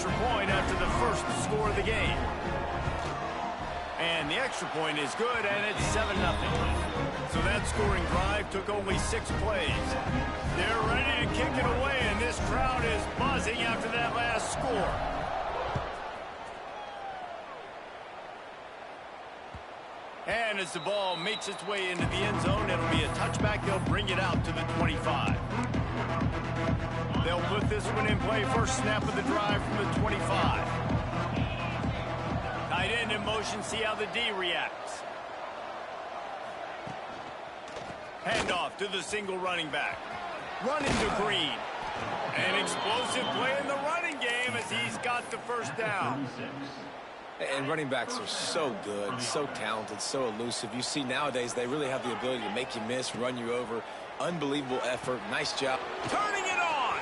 extra point after the first score of the game. And the extra point is good, and it's 7-0. So that scoring drive took only 6 plays. They're ready to kick it away, and this crowd is buzzing after that last score. And as the ball makes its way into the end zone, it'll be a touchback. They'll bring it out to the 25. They'll put this one in play. First snap of the drive from the 25. Tight end in motion, see how the D reacts. Handoff to the single running back. Running to Green. An explosive play in the running game as he's got the first down. And running backs are so good, so talented, so elusive. You see nowadays they really have the ability to make you miss, run you over. Unbelievable effort. Nice job. Turning it on.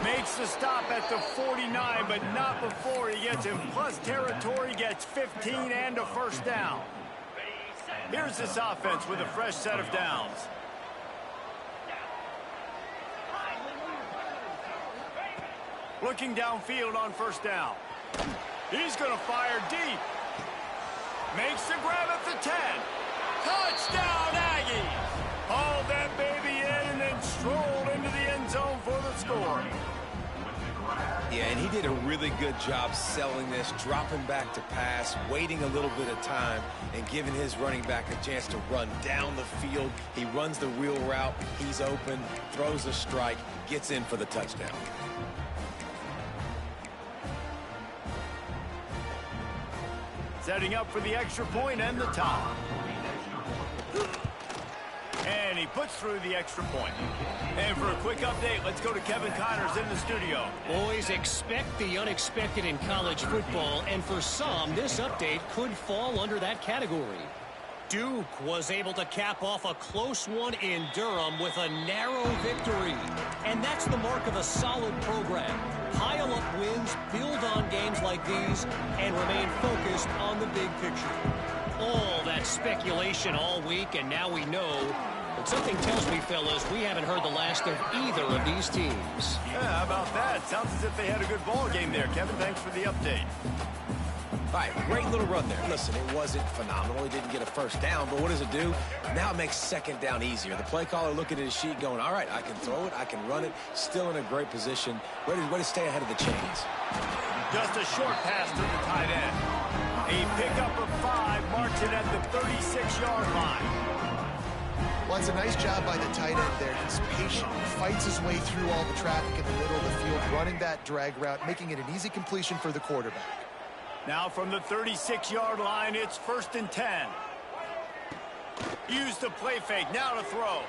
Makes the stop at the 49, but not before he gets in plus territory, gets 15 and a first down. Here's this offense with a fresh set of downs. Looking downfield on first down. He's going to fire deep. Makes the grab at the 10. Touchdown, Aggies. Hauled that baby in and then strolled into the end zone for the score. Yeah, and he did a really good job selling this, dropping back to pass, waiting a little bit of time, and giving his running back a chance to run down the field. He runs the wheel route. He's open, throws a strike, gets in for the touchdown. Setting up for the extra point and the top. And he puts through the extra point. And for a quick update, let's go to Kevin Connors in the studio. Boys, expect the unexpected in college football, and for some, this update could fall under that category. Duke was able to cap off a close one in Durham with a narrow victory. And that's the mark of a solid program. Pile up wins, build on games like these, and remain focused on the big picture. All that speculation all week, and now we know. But something tells me, fellas, we haven't heard the last of either of these teams. Yeah, how about that? Sounds as if they had a good ball game there. Kevin, thanks for the update. All right, great little run there. Listen, it wasn't phenomenal. He didn't get a first down, but what does it do? Now it makes second down easier. The play caller looking at his sheet going, all right, I can throw it, I can run it, still in a great position, ready to stay ahead of the chains. Just a short pass to the tight end. A pickup of 5 marks it at the 36-yard line. Well, it's a nice job by the tight end there. He's patient. He fights his way through all the traffic in the middle of the field, running that drag route, making it an easy completion for the quarterback. Now from the 36-yard line, it's 1st and 10. Use the play fake, now to throw.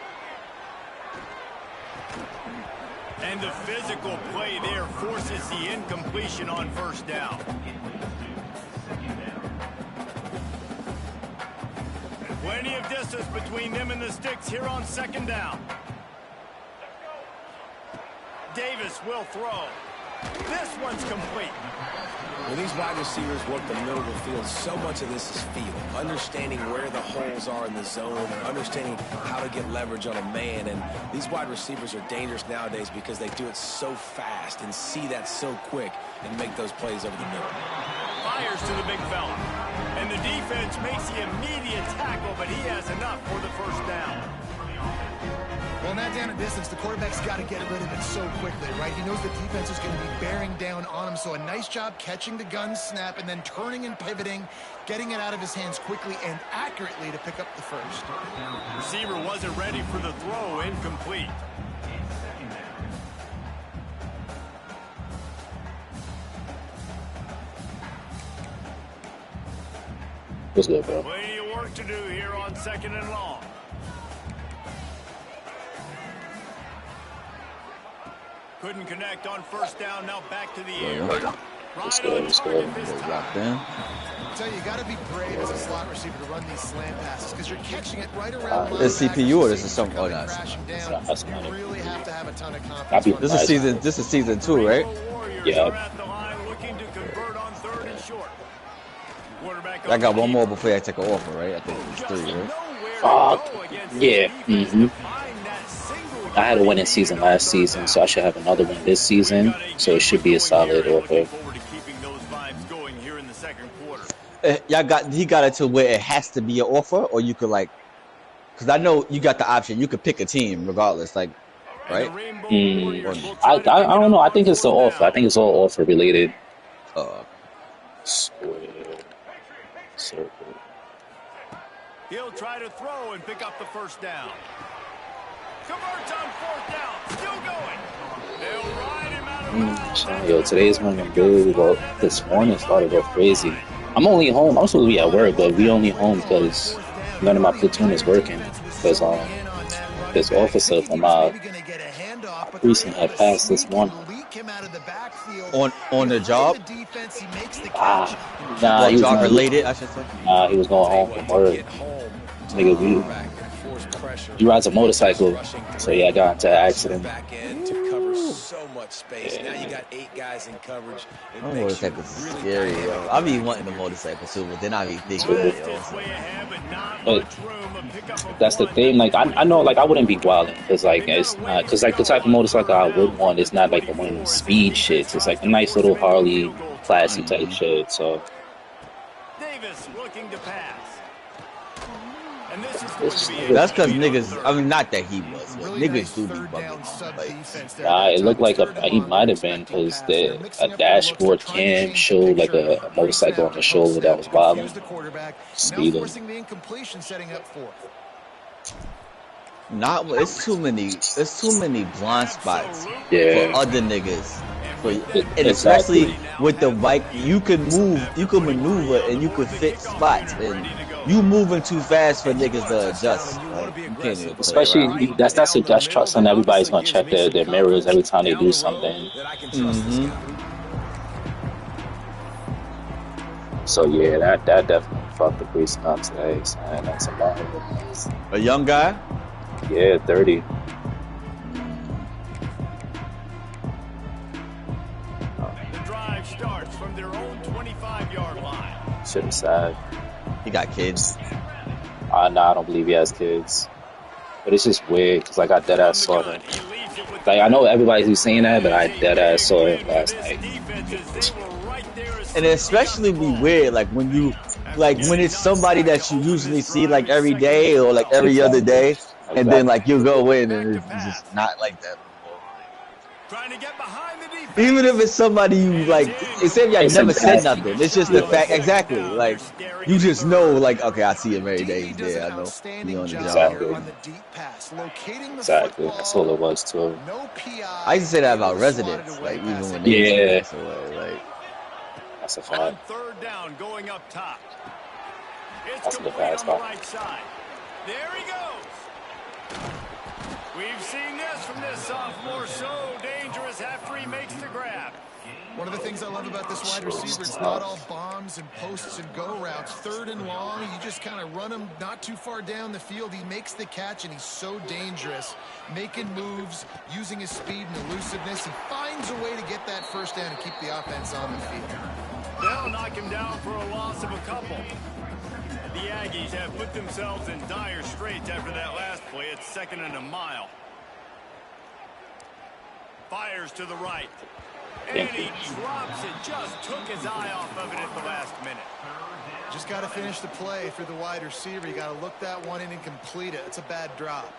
And the physical play there forces the incompletion on first down. Plenty of distance between them and the sticks here on second down. Davis will throw. This one's complete. When these wide receivers work the middle of the field, so much of this is feel. Understanding where the holes are in the zone, understanding how to get leverage on a man. And these wide receivers are dangerous nowadays because they do it so fast and see that so quick and make those plays over the middle. Fires to the big fella. And the defense makes the immediate tackle, but he has enough for the first down. Well, not down a distance, the quarterback's got to get rid of it so quickly, right? He knows the defense is going to be bearing down on him, so a nice job catching the gun snap and then turning and pivoting, getting it out of his hands quickly and accurately to pick up the first. Receiver wasn't ready for the throw, incomplete. What's good, bro? Plenty of work to do here on second and long. Couldn't connect on first down. Now back to the air. Let's go. Let's go. Locked in. I tell you, you got to be brave as a slot receiver to run these slant passes because you're catching it right around. This CPU or this is something? Oh, nice. You really have to have a ton of confidence. This is season. This is season 2, right? Yeah. I got one more before I take an offer, right? I think it's 3, right? Yeah. I had a winning season last season, so I should have another one this season. So it should be a solid offer. He got it to where it has to be an offer, or you could like, because I know you got the option. You could pick a team regardless, like, right? I don't know. I think it's the offer. I think it's all offer related. Square. Circle. He'll try to throw and pick up the first down. Converts on fourth down. Still going. They'll ride him out of bounds. Yo, today's morning good. Well, this morning started off crazy. I'm only home. I'm supposed to be at work, but we only home because none of my platoon is working. Because this officer from my precinct had passed this morning. On the job? Nah, he was job related, I should say. Nah, he was going home from work. Nigga, he rides a motorcycle, so yeah, I got into an accident. So much space. Yeah. Now you got 8 guys in coverage. Motorcycles is scary, yo. I be wanting the motorcycle too, but then I be thinking, yo. But that's the thing. Like I know, like I wouldn't be wilding because like it's not because like the type of motorcycle I would want is not like the one of those speed shits. It's like a nice little Harley, classy type shit. So. Davis looking to pass. That's because niggas, I mean, not that he was, but niggas do be bugging. Nah, it looked like he might have been because a dashboard cam showed like a motorcycle on the shoulder that was wilding, speeding. It's too many blind spots for other niggas. And especially with the bike, you could maneuver and you could fit spots, and you moving too fast for niggas to adjust. Like, you can't even especially that's trust on everybody's gonna check their mirrors every time they do something. So yeah, that definitely fucked the precinct up today. So, that's a lot. A young guy? Yeah, 30. Starts from their own 25-yard line. Shit is sad. He got kids. Nah, I don't believe he has kids. But it's just weird because like I dead ass saw him. Like I know everybody who's saying that, but I dead ass saw him last night. And it especially be weird like when it's somebody that you usually see like every day or like every other day, and then like you go in and it's just not like that. Trying to get behind the defense. Even if it's somebody you like, except you never said nothing. It's just the fact, exactly. Like you just know, like okay, I see him every day. He's there. I know he on the job. Exactly. That's all it was too. I used to say that about residents, like even when they pass away, like that's a fact. On third down, going up top. That's a good pass spot. Right side. There he goes. We've seen this from this sophomore, so dangerous after he makes the grab. One of the things I love about this wide receiver, it's not all bombs and posts and go routes. Third and long, you just kind of run him not too far down the field. He makes the catch, and he's so dangerous, making moves, using his speed and elusiveness. He finds a way to get that first down and keep the offense on the field. They'll knock him down for a loss of a couple. The Aggies have put themselves in dire straits after that last play. It's 2nd and a mile. Fires to the right. And he drops it. Just took his eye off of it at the last minute. Just got to finish the play for the wide receiver. You got to look that one in and complete it. It's a bad drop.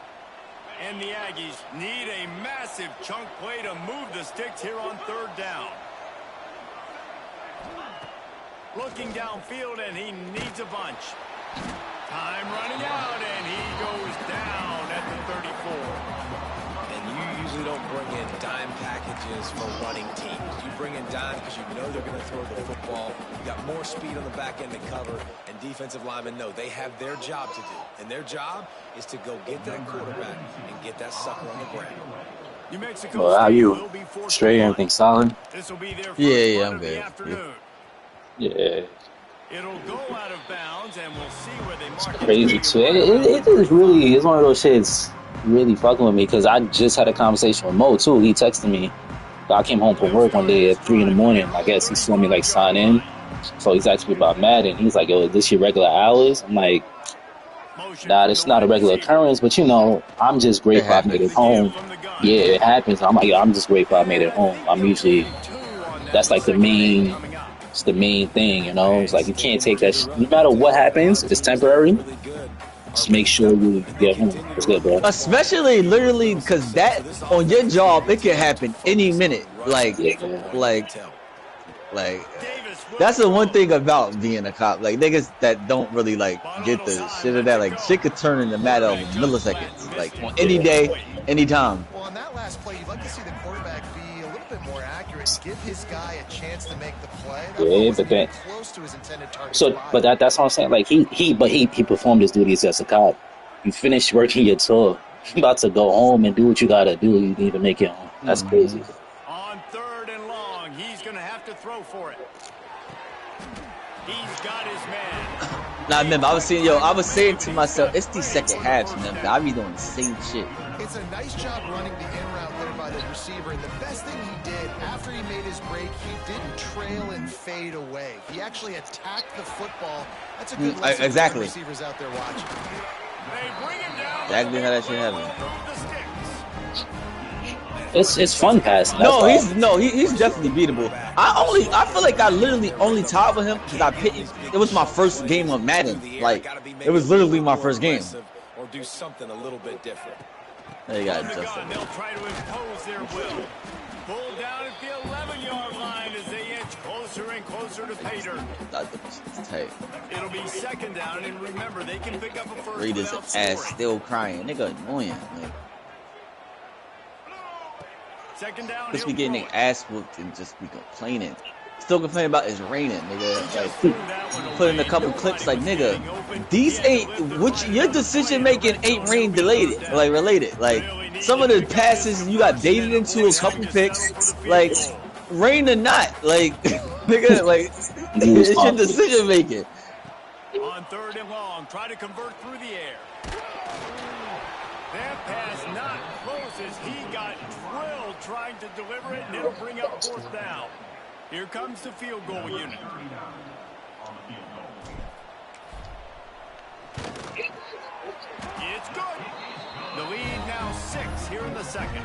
And the Aggies need a massive chunk play to move the sticks here on third down. Looking downfield, and he needs a bunch. Time running out, and he goes down at the 34. And you usually don't bring in dime packages for running teams. You bring in dime because you know they're going to throw the football. You got more speed on the back end to cover, and defensive linemen know they have their job to do. And their job is to go get that quarterback and get that sucker on the ground. New Mexico well, how are you? Straight, everything solid? Yeah, I'm good. Yeah. It'll go out of bounds, and we'll see where they mark it. Crazy too. It is really, it's one of those shits really fucking with me because I just had a conversation with Mo too. He texted me. I came home from work one day at 3 in the morning. I guess he saw me like sign in. So he's asking me about Madden. He's like, yo, is this your regular hours? I'm like, nah, it's not a regular occurrence, but you know, I'm just grateful I made it home. Yeah, it happens. I'm like, I'm just grateful I made it home. I'm usually, that's like the main, it's the main thing, you know? It's like, you can't take that, no matter what happens, it's temporary. Just make sure you get home. It's good, bro. Especially literally because that on your job, it can happen any minute. Yeah. Like that's the one thing about being a cop. Like niggas that don't really like get the shit of that. Like shit could turn in a matter of milliseconds. Like on any day, anytime. Well, on that last play, you'd like to see the quarterback be a little bit more accurate and give his guy a chance to make the play. That ball wasn't even close to his intended target spot. But that's what I'm saying. Like he performed his duties as a cop. You finished working your tour. You about to go home and do what you gotta do. You didn't even make it home. That's crazy. On 3rd and long, he's gonna have to throw for it. He's got his man. Nah, remember, I was saying to myself, it's these second halves, man. I be doing the same shit. It's a nice job running the in route there by the receiver, and the best thing he did after he made his break, he didn't trail and fade away. He actually attacked the football. That's a good lesson for the receivers out there watching. They bring him down. Exactly how that shit happened. It's fun passing. He's definitely beatable. I feel like I literally only tied with him because it was my first game of Madden. Like it was literally my first game. Or do something a little bit different. There you got Justin. They'll try to impose their will. Pulled down at the 11-yard line as they inch closer and closer to pay dirt. Tight. It'll be 2nd down, and remember, they can pick up a first. Reed is ass still crying. Nigga annoying. Like, 2nd down. just be getting their ass whooped and just be complaining. Still complaining about it's raining, nigga. Like, put in a couple clips, like, nigga, these your decision making ain't rain related. Like, some of the passes you got baited into a couple picks, like, rain or not, like, nigga, like, it's your decision making. On 3rd and long, try to convert through the air. That pass not close as he got drilled trying to deliver it, and it'll bring up 4th down. Here comes the field goal unit. It's good. The lead now 6 here in the 2nd.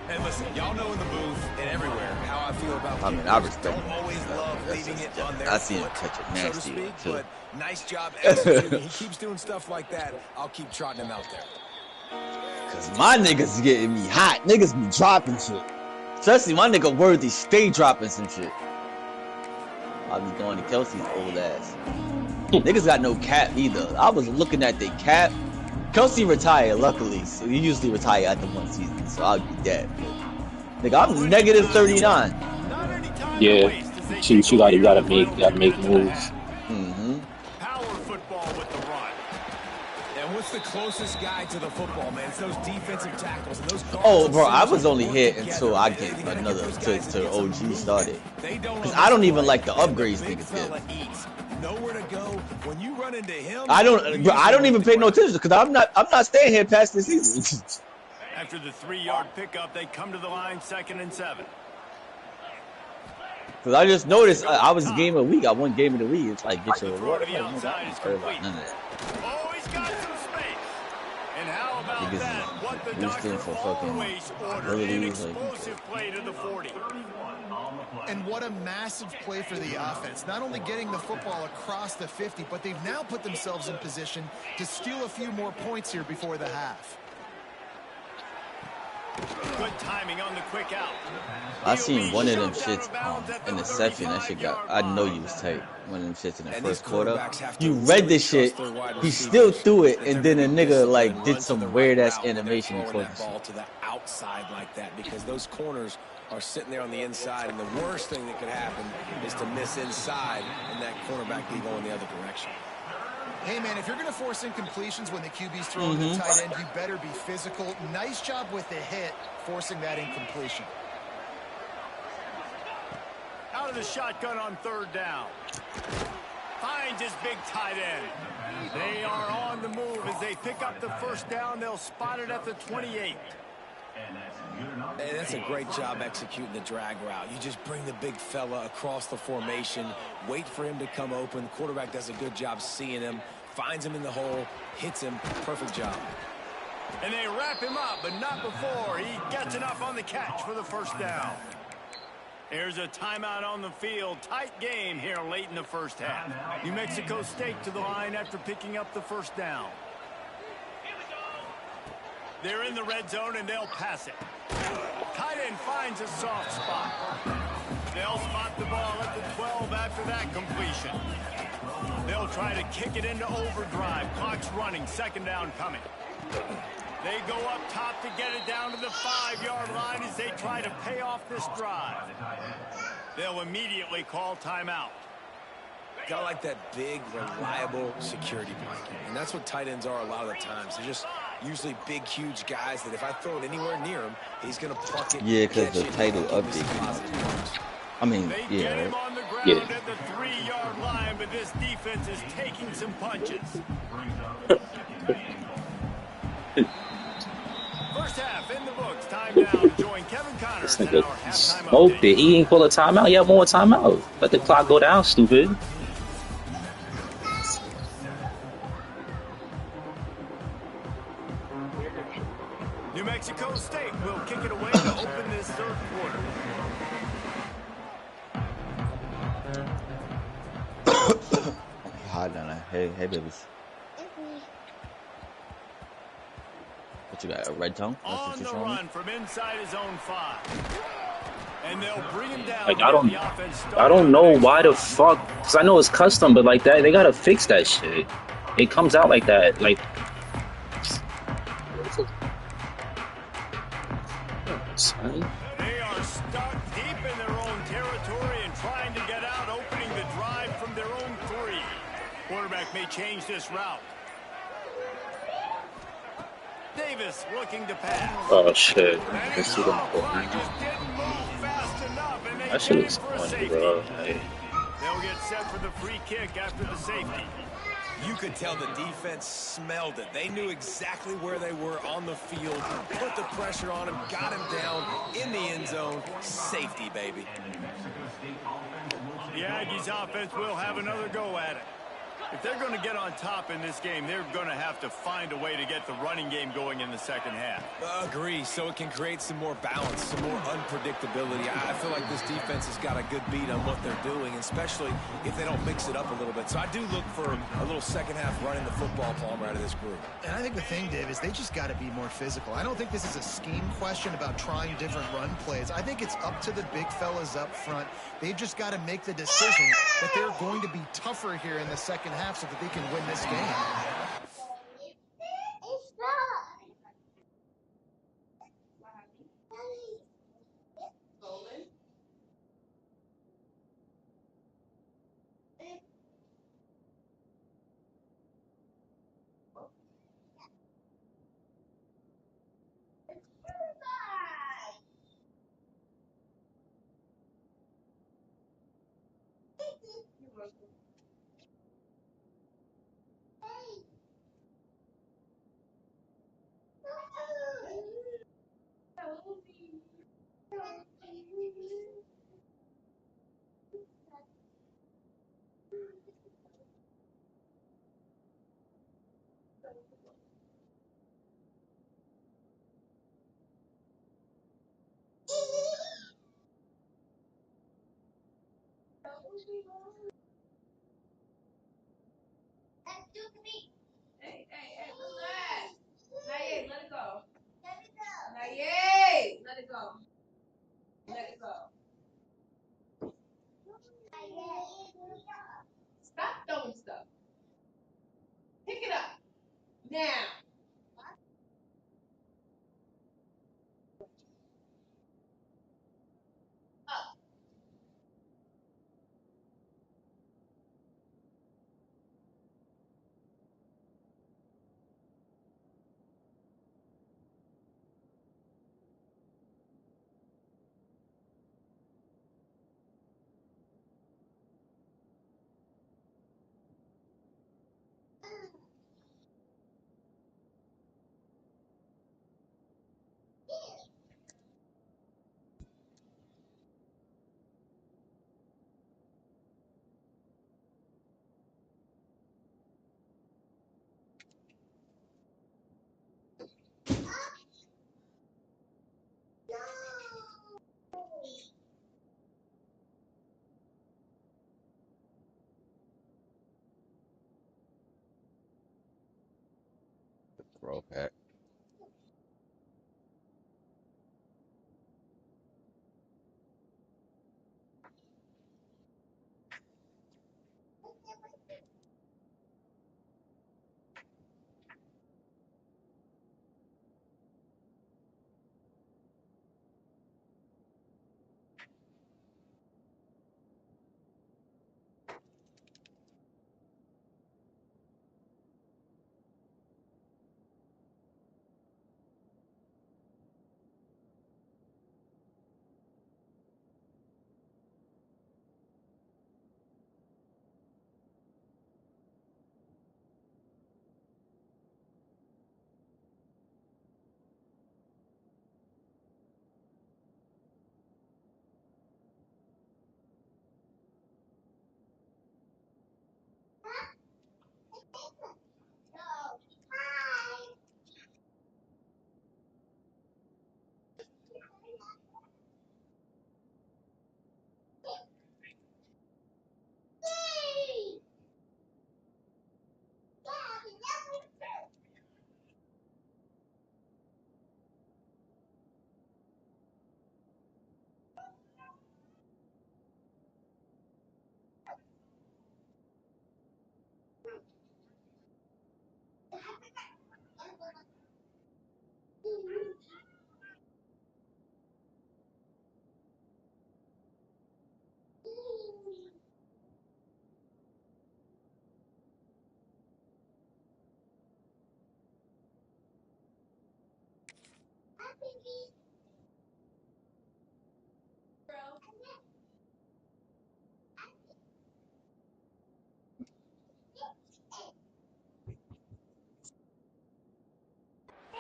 And listen, y'all know in the booth and everywhere how I feel about people. I mean, I respect don't always love leaving it on their I see him foot, catch it so to nasty, speak, too. but nice job executing. He keeps doing stuff like that. I'll keep trotting him out there. Cause my niggas getting me hot. Niggas be dropping shit. Especially my nigga Worthy stay dropping some shit. I be going to Kelsey's old ass. Niggas got no cap either. I was looking at the cap. Kelsey retired, luckily. So he usually retire after one season, so I'll be dead. But, nigga, I'm negative 39. Yeah, you gotta make moves. Power football with the run. And what's the closest guy to the football, man? It's those defensive tackles. And those Oh, bro, I was only here until I get another to OG started. Cause I don't even like the upgrades niggas get. Nowhere to go when you run into him. I don't even pay no attention because I'm not staying here past this season. After the 3-yard pickup, they come to the line 2nd and 7. Cause I just noticed I was game of the week. I won game of the week. It's like get your Throw reward. to the outside is complete. None of that. Oh, he's got some space. And how about Niggas that? What the doctor for fucking always ordered. An abilities, like, explosive play to the 40. And what a massive play for the offense. Not only getting the football across the 50, but they've now put themselves in position to steal a few more points here before the half. Good timing on the quick out. I seen one of them shits in the second. That shit got. I know you was tight. One of them shits in the first quarter. You read this shit. He still threw it, and then a nigga like did some weird ass animation before the ball to the outside like that because those corners are sitting there on the inside, and the worst thing that could happen is to miss inside and that cornerback be going the other direction. Hey, man, if you're going to force incompletions when the QB's throwing the tight end, you better be physical. Nice job with the hit, forcing that incompletion. Out of the shotgun on 3rd down. Finds his big tight end. They are on the move as they pick up the 1st down. They'll spot it at the 28. Hey, that's a great job executing the drag route. You just bring the big fella across the formation, wait for him to come open. Quarterback does a good job seeing him, finds him in the hole, hits him. Perfect job. And they wrap him up, but not before he gets enough on the catch for the first down. Here's a timeout on the field. Tight game here late in the first half. New Mexico State to the line after picking up the first down. They're in the red zone, and they'll pass it. Tight end finds a soft spot. They'll spot the ball at the 12 after that completion. They'll try to kick it into overdrive. Clock's running. Second down coming. They go up top to get it down to the 5-yard line as they try to pay off this drive. They'll immediately call timeout. Got like that big, reliable security blanket. And that's what tight ends are a lot of the times. They're just usually big, huge guys that if I throw it anywhere near him, he's going to pluck it. Yeah, because the title update. I mean, they yeah. Get him on the ground at the 3-yard line, but this defense is taking some punches. First half in the books. Time now to join Kevin Connors in our halftime smoked it. He ain't pull a timeout. He had more timeout. Let the clock go down, stupid. New Mexico State will kick it away to open this third quarter. Hot down there. Hey, babies. What you got, a red tongue? On the run from inside his own 5. And they'll bring him down. Like, I don't know why the fuck, because I know it's custom, but like that, they gotta fix that shit. It comes out like that, like. They are stuck deep in their own territory and trying to get out, opening the drive from their own 3. Quarterback may change this route. Davis looking to pass. Oh shit. That shit looks funny, bro. Hey. They'll get set for the free kick after the safety. You could tell the defense smelled it. They knew exactly where they were on the field, put the pressure on him, got him down in the end zone. Safety, baby. The Aggies offense will have another go at it. If they're going to get on top in this game, they're going to have to find a way to get the running game going in the second half. Agree, so it can create some more balance, some more unpredictability. I feel like this defense has got a good beat on what they're doing, especially if they don't mix it up a little bit. So I do look for a little second half running the football Palmer out of this group. And I think the thing, Dave, is they just got to be more physical. I don't think this is a scheme question about trying different run plays. I think it's up to the big fellas up front. They've just got to make the decision that they're going to be tougher here in the second half so that they can win this game. bro, Pat.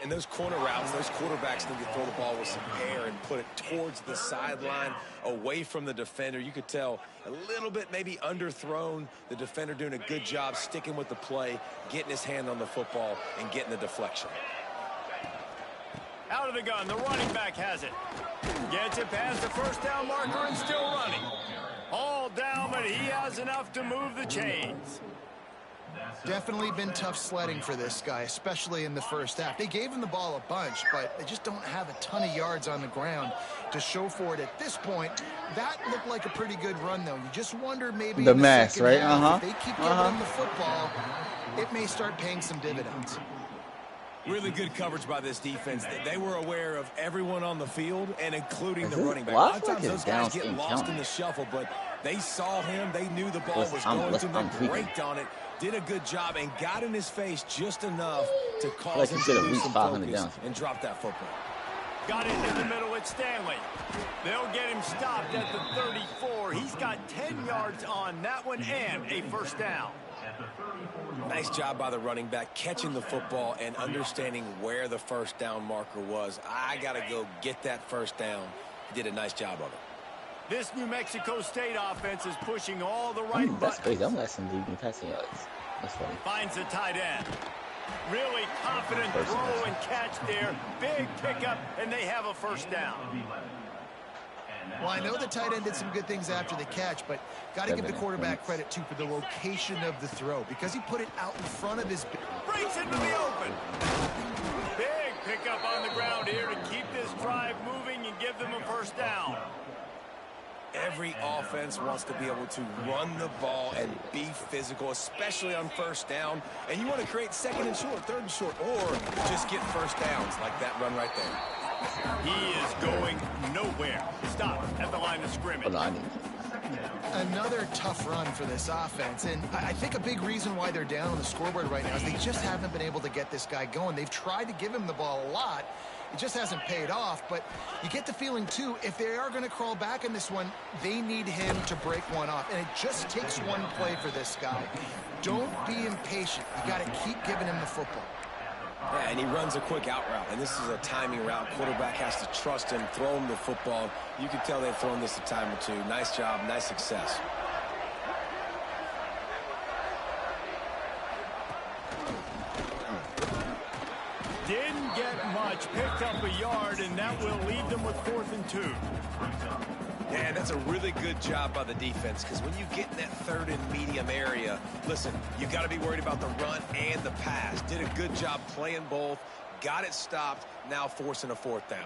And those corner routes, those quarterbacks need to throw the ball with some air and put it towards the sideline, away from the defender. You could tell a little bit maybe underthrown. The defender doing a good job sticking with the play, getting his hand on the football, and getting the deflection. Out of the gun, the running back has it. Gets it past the first down marker and still running. All down, but he has enough to move the chains. Definitely been tough sledding for this guy, especially in the first half. They gave him the ball a bunch, but they just don't have a ton of yards on the ground to show for it at this point. That looked like a pretty good run, though. You just wonder maybe The in the mass, second right? half, if they keep giving him the football, it may start paying some dividends. Really good coverage by this defense. They were aware of everyone on the field, and including the running back. A Well, lot of times those guys get lost counting. in the shuffle, but they saw him. They knew the ball was going to them. Braked on it, did a good job, and got in his face just enough to cause him to lose some focus and drop that football. Got it in the middle at Stanley. They'll get him stopped at the 34. He's got 10 yards on that one and a first down. Nice job by the running back, catching the football and understanding where the first down marker was. I got to go get that first down. He did a nice job of it. This New Mexico State offense is pushing all the right buttons. That's crazy. I'm less than leaving passing yards. That's funny. Finds the tight end. Really confident throw and catch there. Big pickup, and they have a first down. Well, I know the tight end did some good things after the catch, but got to give the quarterback credit, too, for the location of the throw, because he put it out in front of his... Breaks into the open. Big pickup on the ground here to keep this drive moving and give them a first down. Every offense wants to be able to run the ball and be physical, especially on first down. And you want to create second and short, third and short, or just get first downs like that run right there. He is going nowhere. Stop at the line of scrimmage. Another tough run for this offense, and I think a big reason why they're down on the scoreboard right now is they just haven't been able to get this guy going. They've tried to give him the ball a lot. It just hasn't paid off, but you get the feeling, too, if they are going to crawl back in this one, they need him to break one off, and it just takes one play for this guy. Don't be impatient. You got to keep giving him the football. Yeah, and he runs a quick out route, and this is a timing route. Quarterback has to trust him, throw him the football. You can tell they've thrown this a time or two. Nice job, nice success. Didn't get much, picked up a yard, and that will leave them with 4th and 2. And that's a really good job by the defense, because when you get in that third and medium area, listen, you got to be worried about the run and the pass. Did a good job playing both, got it stopped, now forcing a fourth down.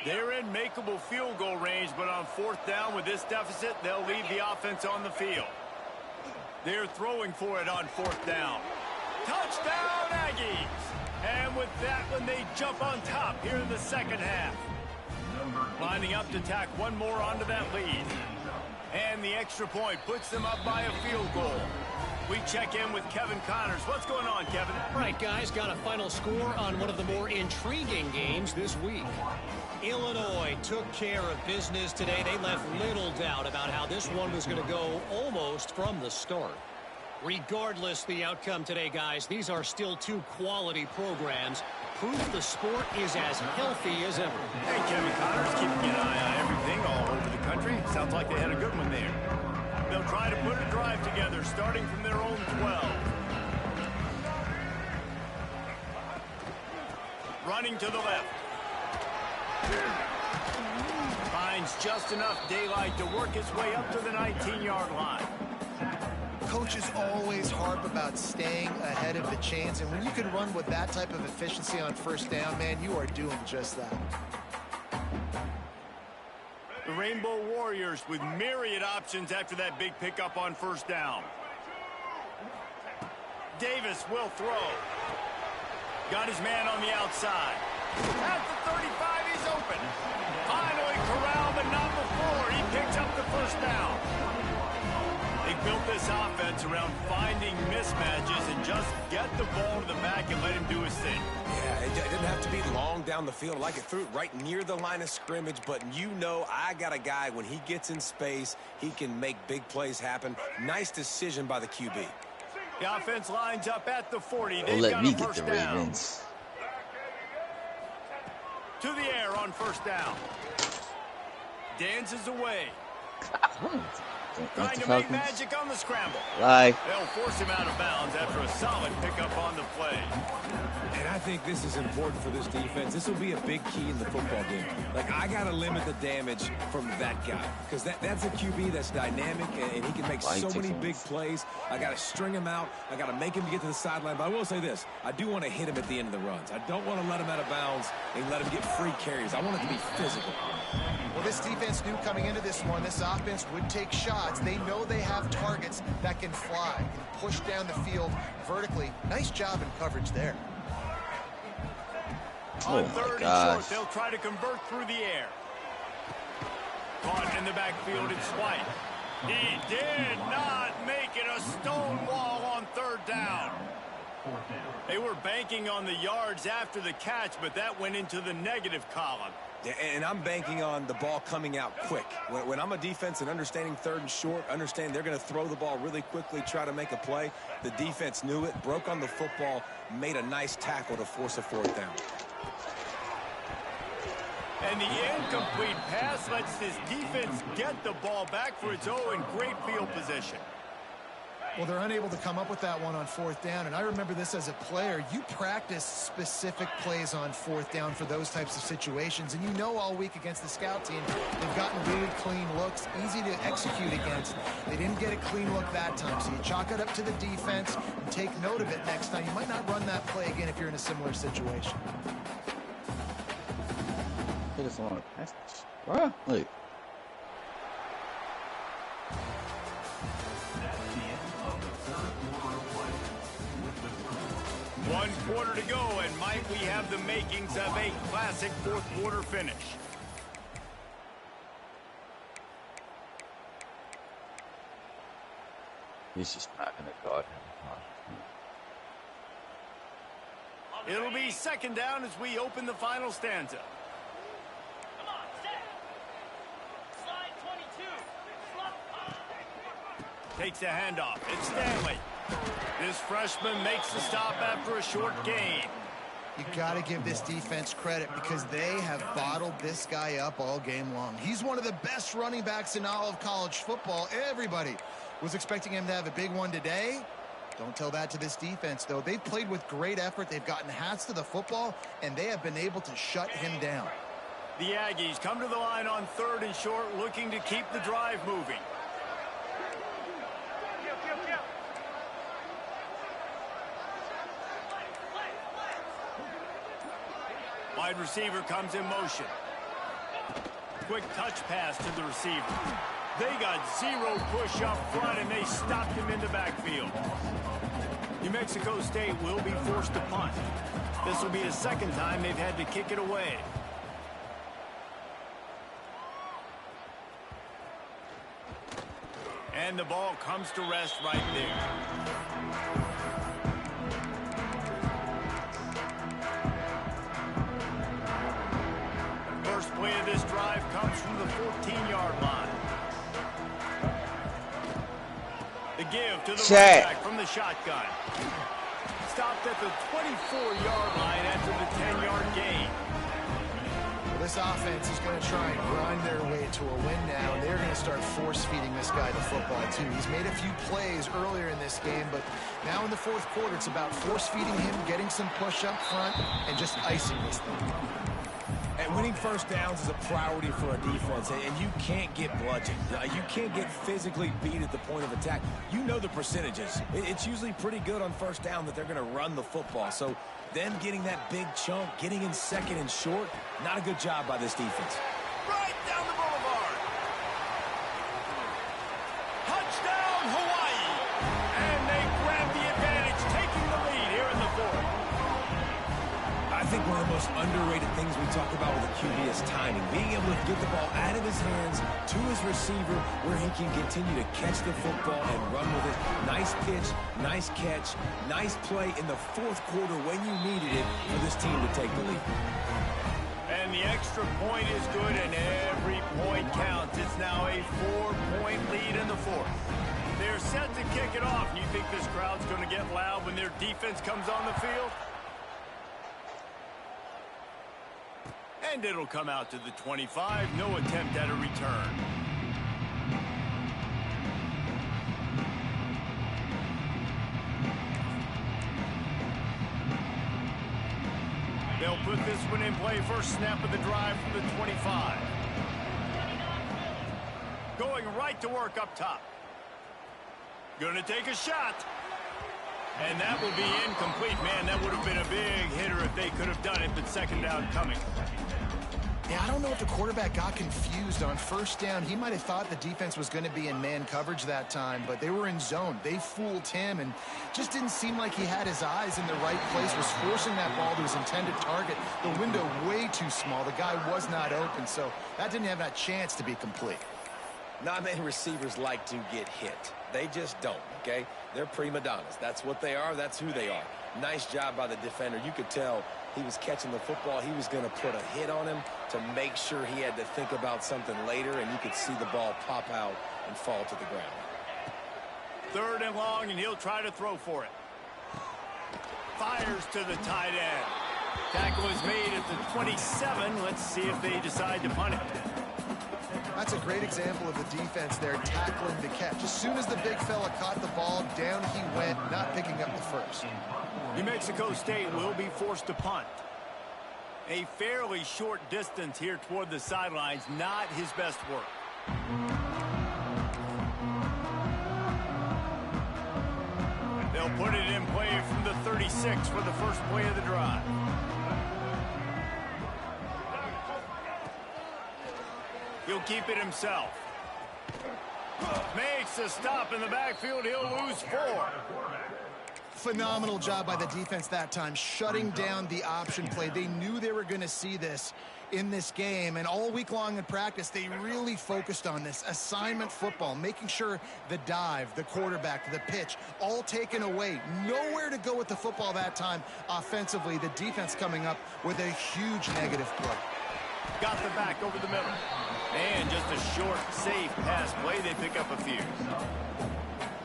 They're in makeable field goal range, but on fourth down with this deficit, they'll leave the offense on the field. They're throwing for it on fourth down. Touchdown, Aggies! And with that one, they jump on top here in the second half. Lining up to tack one more onto that lead. And the extra point puts them up by a field goal. We check in with Kevin Connors. What's going on, Kevin? Right, guys, got a final score on one of the more intriguing games this week. Illinois took care of business today. They left little doubt about how this one was going to go almost from the start. Regardless the outcome today, guys, these are still two quality programs. Proof the sport is as healthy as ever. Hey, Kevin Connors, keeping an eye on everything all over the country. Sounds like they had a good one there. They'll try to put a drive together, starting from their own 12. Running to the left. Finds just enough daylight to work his way up to the 19-yard line. Coaches always harp about staying ahead of the chains, and when you can run with that type of efficiency on first down, man, you are doing just that. The Rainbow Warriors with myriad options after that big pickup on first down. Davis will throw. Got his man on the outside. At the 35, he's open. Finally corralled, but not before. He picks up the first down. They built this offense around finding mismatches and just get the ball to the back and let him do his thing. Yeah, it didn't have to be long down the field. Like it threw it right near the line of scrimmage, but you know I got a guy, when he gets in space, he can make big plays happen. Nice decision by the QB. The offense lines up at the 40. Don't let me get the Ravens. To the air on first down. Dances away. Trying to make magic on the scramble. They'll force him out of bounds after a solid pickup on the play. And I think this is important for this defense. This will be a big key in the football game. Like, I got to limit the damage from that guy, because that's a QB that's dynamic, and he can make so many big plays. I got to string him out. I got to make him get to the sideline. But I will say this. I do want to hit him at the end of the runs. I don't want to let him out of bounds and let him get free carries. I want it to be physical. Well, this defense knew coming into this one, this offense would take shots. They know they have targets that can fly, can push down the field vertically. Nice job in coverage there. On third and short, they'll try to convert through the air. Caught in the backfield, it's White. He did not make it a stone wall on third down. They were banking on the yards after the catch, but that went into the negative column. Yeah, and I'm banking on the ball coming out quick. When I'm a defense and understanding third and short, understand they're going to throw the ball really quickly, try to make a play. The defense knew it, broke on the football, made a nice tackle to force a fourth down. And the incomplete pass lets this defense get the ball back for its own great field position. Well, they're unable to come up with that one on fourth down, and I remember this as a player. You practice specific plays on fourth down for those types of situations, and you know all week against the scout team, they've gotten really clean looks, easy to execute against. They didn't get a clean look that time, so you chalk it up to the defense and take note of it next time. You might not run that play again if you're in a similar situation. Hit us on a passage. Wow, look. One quarter to go, and might we have the makings of a classic fourth quarter finish. He's just not going to guard him. It'll be second down as we open the final stanza. Come on, set. Slide 22. Takes a handoff. It's Stanley. This freshman makes the stop after a short gain. You got to give this defense credit because they have bottled this guy up all game long. He's one of the best running backs in all of college football. Everybody Was expecting him to have a big one today. Don't tell that to this defense, though. They've played with great effort. They've gotten hats to the football, and they have been able to shut him down. The Aggies come to the line on 3rd and short, looking to keep the drive moving. Wide receiver comes in motion. Quick touch pass to the receiver. They got 0 push up front, and they stopped him in the backfield. New Mexico State will be forced to punt. This will be the 2nd time they've had to kick it away. And the ball comes to rest right there. First play of this drive comes from the 14-yard line. The give to the running back from the shotgun. Stopped at the 24-yard line after the 10-yard gain. Well, this offense is going to try and grind their way to a win now, and they're going to start force-feeding this guy the football, too. He's made a few plays earlier in this game, but now in the 4th quarter, it's about force-feeding him, getting some push up front, and just icing this thing. And winning first downs is a priority for a defense, and you can't get bludgeoned. You can't get physically beat at the point of attack. You know the percentages. It's usually pretty good on first down that they're going to run the football. So them getting that big chunk, getting in 2nd and short, not a good job by this defense. Right down the boulevard. Touchdown, Hawaii. And they grab the advantage, taking the lead here in the 4th. I think one of the most underrated things we talk about with a QB is timing. Being able to get the ball out of his hands to his receiver where he can continue to catch the football and run with it. Nice pitch, nice catch, nice play in the 4th quarter when you needed it for this team to take the lead. And the extra point is good, and every point counts. It's now a 4-point lead in the 4th. They're set to kick it off. You think this crowd's going to get loud when their defense comes on the field? And it'll come out to the 25. No attempt at a return. They'll put this one in play. First snap of the drive from the 25. Going right to work up top. Gonna take a shot. And that will be incomplete. Man, that would have been a big hitter if they could have done it, but 2nd down coming. Yeah, I don't know if the quarterback got confused on first down. He might have thought the defense was going to be in man coverage that time, but they were in zone. They fooled him and just didn't seem like he had his eyes in the right place, was forcing that ball to his intended target. The window way too small. The guy was not open, so that didn't have that chance to be complete. Not many receivers like to get hit. They just don't, okay? They're prima donnas. That's what they are. That's who they are. Nice job by the defender. You could tell he was catching the football. He was going to put a hit on him to make sure he had to think about something later, and you could see the ball pop out and fall to the ground. 3rd and long, and he'll try to throw for it. Fires to the tight end. Tackle is made at the 27. Let's see if they decide to punt it. That's a great example of the defense there tackling the catch. As soon as the big fella caught the ball, down he went, not picking up the first. New Mexico State will be forced to punt. A fairly short distance here toward the sidelines, not his best work. They'll put it in play from the 36 for the first play of the drive. He'll keep it himself. Makes a stop in the backfield. He'll lose 4. Phenomenal job by the defense that time, shutting down the option play. They knew they were going to see this in this game, and all week long in practice, they really focused on this assignment football, making sure the dive, the quarterback, the pitch, all taken away. Nowhere to go with the football that time offensively. The defense coming up with a huge negative play. Got the back over the middle. And just a short, safe pass play. They pick up a few.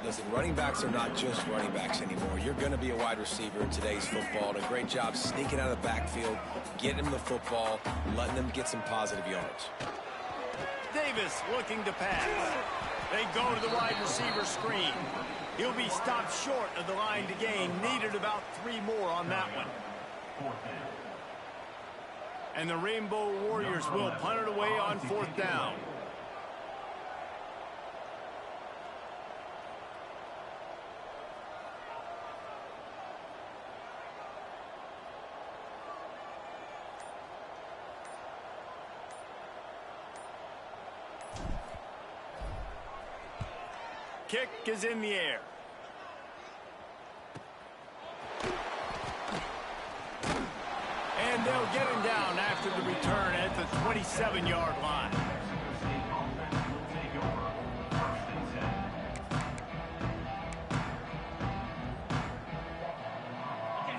Listen, running backs are not just running backs anymore. You're going to be a wide receiver in today's football. And a great job sneaking out of the backfield, getting them the football, letting them get some positive yards. Davis looking to pass. They go to the wide receiver screen. He'll be stopped short of the line to gain. Needed about 3 more on that one. And the Rainbow Warriors will punt it away on 4th down. Kick is in the air. And they'll get him down after the return at the 27-yard line.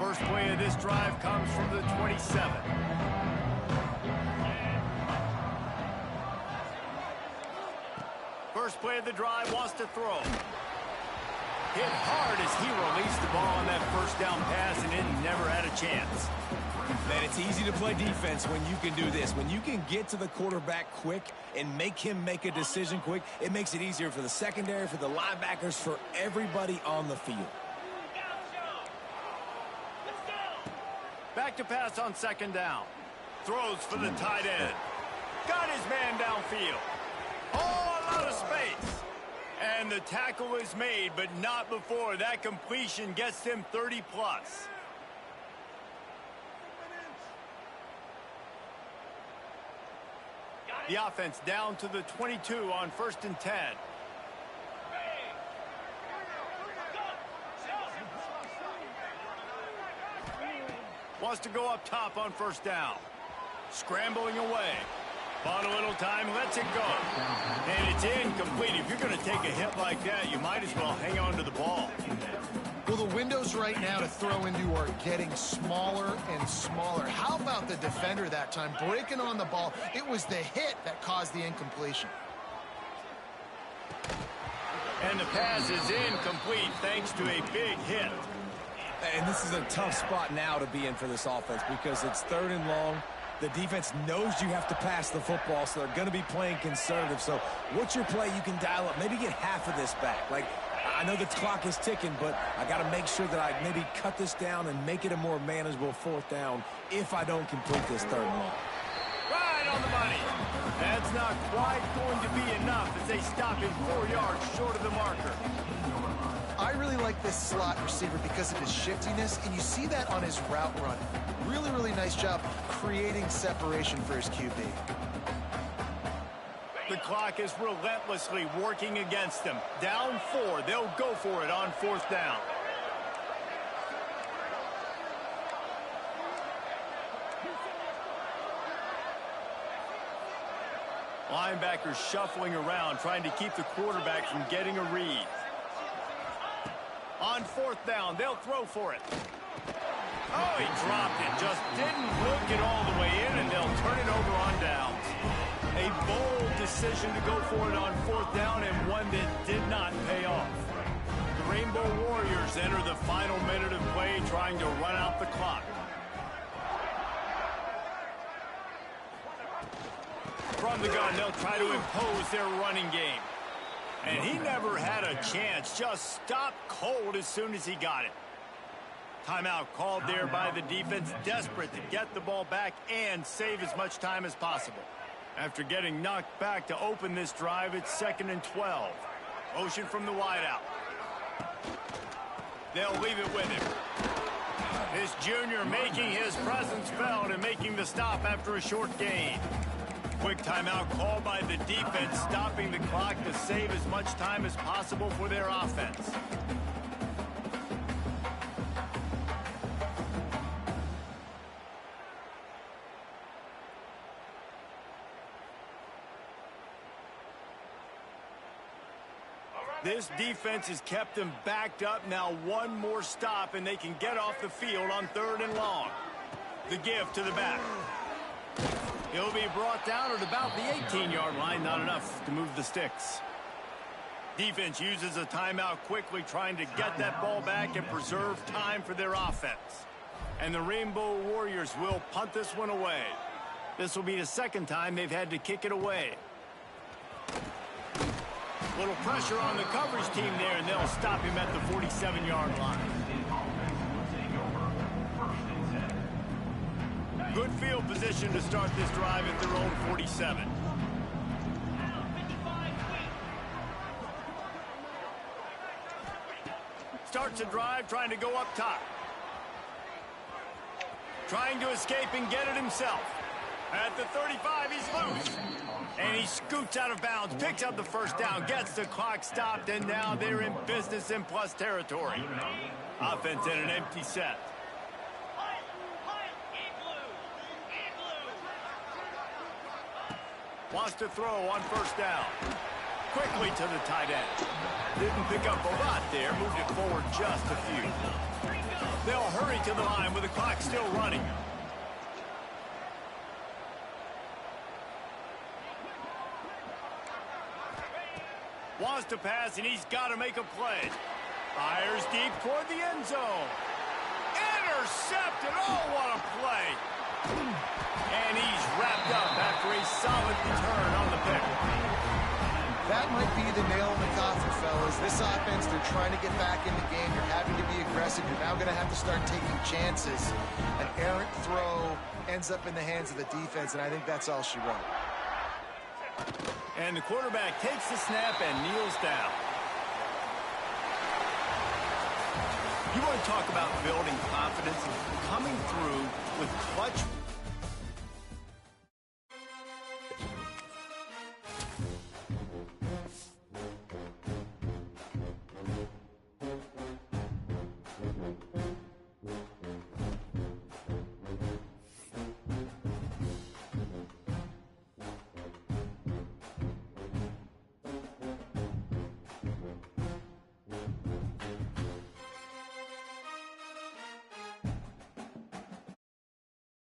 First play of this drive comes from the 27. First play of the drive, wants to throw. Hit hard as he released the ball on that first down pass, and then he never had a chance. Man, it's easy to play defense when you can do this. When you can get to the quarterback quick and make him make a decision quick, it makes it easier for the secondary, for the linebackers, for everybody on the field. Back to pass on 2nd down. Throws for the tight end. Got his man downfield. Oh, a lot of space. And the tackle is made, but not before that completion gets him 30-plus. The offense down to the 22 on 1st and 10. Wants to go up top on 1st down. Scrambling away. Bought a little time, lets it go. And it's incomplete. If you're going to take a hit like that, you might as well hang on to the ball. Well, the windows right now to throw into are getting smaller and smaller. How about the defender that time breaking on the ball? It was the hit that caused the incompletion. And the pass is incomplete thanks to a big hit. And this is a tough spot now to be in for this offense because it's 3rd and long. The defense knows you have to pass the football, so they're going to be playing conservative. So what's your play you can dial up? Maybe get half of this back. Like, I know the clock is ticking, but I got to make sure that I maybe cut this down and make it a more manageable 4th down if I don't complete this 3rd and long. Right on the money. That's not quite going to be enough as they stop him 4 yards short of the marker. I really like this slot receiver because of his shiftiness, and you see that on his route run. Really, really nice job creating separation for his QB. The clock is relentlessly working against them. Down 4, they'll go for it on 4th down. Linebackers shuffling around, trying to keep the quarterback from getting a read. On 4th down, they'll throw for it. Oh, he dropped it. Just didn't look it all the way in, and they'll turn it over on downs. A bold decision to go for it on 4th down, and one that did not pay off. The Rainbow Warriors enter the final minute of play, trying to run out the clock. From the gun, they'll try to impose their running game. And he never had a chance, just stopped cold as soon as he got it. Timeout called there by the defense, desperate to get the ball back and save as much time as possible. After getting knocked back to open this drive, it's 2nd and 12. Motion from the wideout. They'll leave it with him. This junior making his presence felt and making the stop after a short gain. Quick timeout called by the defense, stopping the clock to save as much time as possible for their offense. This defense has kept them backed up. Now one more stop and they can get off the field on 3rd and long. The give to the back. He'll be brought down at about the 18-yard line. Not enough to move the sticks. Defense uses a timeout quickly, trying to get that ball back and preserve time for their offense. And the Rainbow Warriors will punt this one away. This will be the 2nd time they've had to kick it away. Little pressure on the coverage team there, and they'll stop him at the 47-yard line. Good field position to start this drive at their own 47. Starts a drive trying to go up top. Trying to escape and get it himself. At the 35, he's loose. And he scoots out of bounds, picks up the first down, gets the clock stopped, and now they're in business in plus territory. Offense in an empty set. Wants to throw on first down. Quickly to the tight end. Didn't pick up a lot there, moved it forward just a few. They'll hurry to the line with the clock still running. Wants to pass, and he's got to make a play. Fires deep toward the end zone. Intercepted. Oh, what a play. And he's wrapped up after a solid return on the pick. That might be the nail in the coffin, fellas. This offense, they're trying to get back in the game. You're having to be aggressive. You're now going to have to start taking chances. An errant throw ends up in the hands of the defense, and I think that's all she wrote. And the quarterback takes the snap and kneels down. You want to talk about building confidence, coming through with clutch